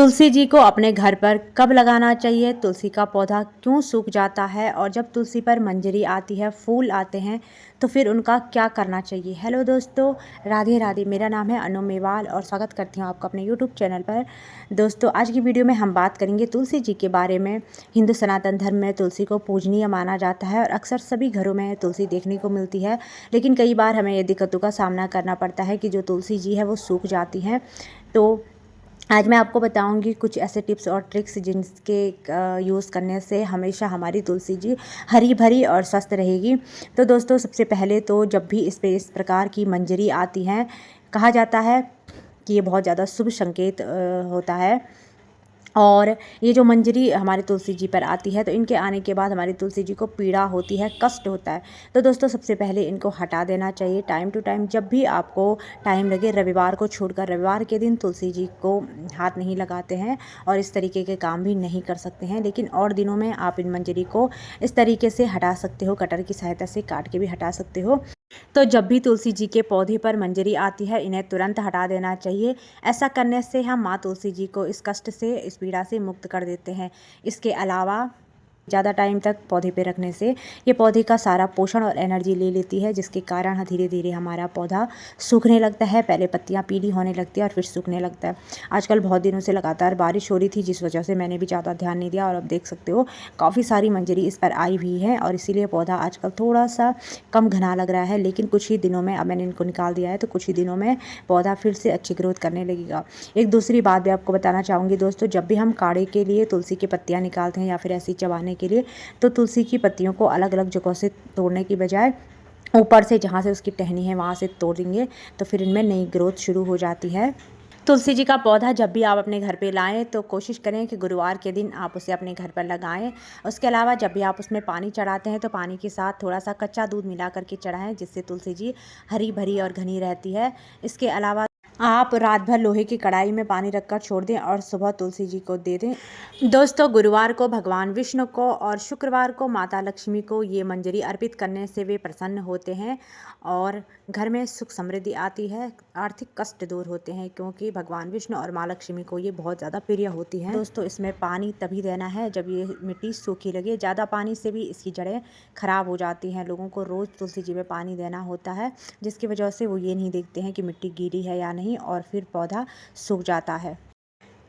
तुलसी जी को अपने घर पर कब लगाना चाहिए, तुलसी का पौधा क्यों सूख जाता है और जब तुलसी पर मंजरी आती है, फूल आते हैं तो फिर उनका क्या करना चाहिए। हेलो दोस्तों, राधे राधे। मेरा नाम है अनु मेवाल और स्वागत करती हूँ आपका अपने यूट्यूब चैनल पर। दोस्तों, आज की वीडियो में हम बात करेंगे तुलसी जी के बारे में। हिंदू सनातन धर्म में तुलसी को पूजनीय माना जाता है और अक्सर सभी घरों में तुलसी देखने को मिलती है, लेकिन कई बार हमें ये दिक्कतों का सामना करना पड़ता है कि जो तुलसी जी है वो सूख जाती हैं। तो आज मैं आपको बताऊंगी कुछ ऐसे टिप्स और ट्रिक्स जिनके यूज़ करने से हमेशा हमारी तुलसी जी हरी भरी और स्वस्थ रहेगी। तो दोस्तों, सबसे पहले तो जब भी इस प्रकार की मंजरी आती हैं, कहा जाता है कि ये बहुत ज़्यादा शुभ संकेत होता है। और ये जो मंजरी हमारी तुलसी जी पर आती है तो इनके आने के बाद हमारी तुलसी जी को पीड़ा होती है, कष्ट होता है। तो दोस्तों, सबसे पहले इनको हटा देना चाहिए टाइम टू टाइम। जब भी आपको टाइम लगे, रविवार को छोड़कर रविवार के दिन तुलसी जी को हाथ नहीं लगाते हैं और इस तरीके के काम भी नहीं कर सकते हैं, लेकिन और दिनों में आप इन मंजरी को इस तरीके से हटा सकते हो, कटर की सहायता से काट के भी हटा सकते हो। तो जब भी तुलसी जी के पौधे पर मंजरी आती है, इन्हें तुरंत हटा देना चाहिए। ऐसा करने से हम माँ तुलसी जी को इस कष्ट से, इस पीड़ा से मुक्त कर देते हैं। इसके अलावा ज़्यादा टाइम तक पौधे पे रखने से ये पौधे का सारा पोषण और एनर्जी ले लेती है, जिसके कारण धीरे धीरे हमारा पौधा सूखने लगता है। पहले पत्तियां पीली होने लगती है और फिर सूखने लगता है। आजकल बहुत दिनों से लगातार बारिश हो रही थी, जिस वजह से मैंने भी ज़्यादा ध्यान नहीं दिया और अब देख सकते हो काफ़ी सारी मंजरी इस पर आई हुई है और इसीलिए पौधा आजकल थोड़ा सा कम घना लग रहा है। लेकिन कुछ ही दिनों में, अब मैंने इनको निकाल दिया है तो कुछ ही दिनों में पौधा फिर से अच्छी ग्रोथ करने लगेगा। एक दूसरी बात भी आपको बताना चाहूँगी दोस्तों, जब भी हम काढ़े के लिए तुलसी की पत्तियाँ निकालते हैं या फिर ऐसी चबाने के लिए, तो तुलसी की पत्तियों को अलग अलग जगहों से तोड़ने की बजाय ऊपर से, जहाँ से उसकी टहनी है वहाँ से तोड़ेंगे तो फिर इनमें नई ग्रोथ शुरू हो जाती है। तुलसी जी का पौधा जब भी आप अपने घर पे लाएं तो कोशिश करें कि गुरुवार के दिन आप उसे अपने घर पर लगाएं। उसके अलावा जब भी आप उसमें पानी चढ़ाते हैं तो पानी के साथ थोड़ा सा कच्चा दूध मिला करके चढ़ाएं, जिससे तुलसी जी हरी भरी और घनी रहती है। इसके अलावा आप रात भर लोहे की कढ़ाई में पानी रखकर छोड़ दें और सुबह तुलसी जी को दे दें। दोस्तों, गुरुवार को भगवान विष्णु को और शुक्रवार को माता लक्ष्मी को ये मंजरी अर्पित करने से वे प्रसन्न होते हैं और घर में सुख समृद्धि आती है, आर्थिक कष्ट दूर होते हैं, क्योंकि भगवान विष्णु और माँ लक्ष्मी को ये बहुत ज़्यादा प्रिय होती हैं। दोस्तों, इसमें पानी तभी देना है जब ये मिट्टी सूखी लगे। ज़्यादा पानी से भी इसकी जड़ें खराब हो जाती हैं। लोगों को रोज़ तुलसी जी में पानी देना होता है, जिसकी वजह से वो ये नहीं देखते हैं कि मिट्टी गीली है या नहीं और फिर पौधा सूख जाता है।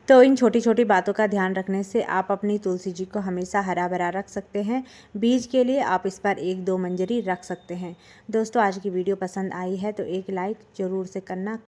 तो इन छोटी छोटी बातों का ध्यान रखने से आप अपनी तुलसी जी को हमेशा हरा भरा रख सकते हैं। बीज के लिए आप इस पर 1-2 मंजरी रख सकते हैं। दोस्तों, आज की वीडियो पसंद आई है तो एक लाइक ज़रूर से करना।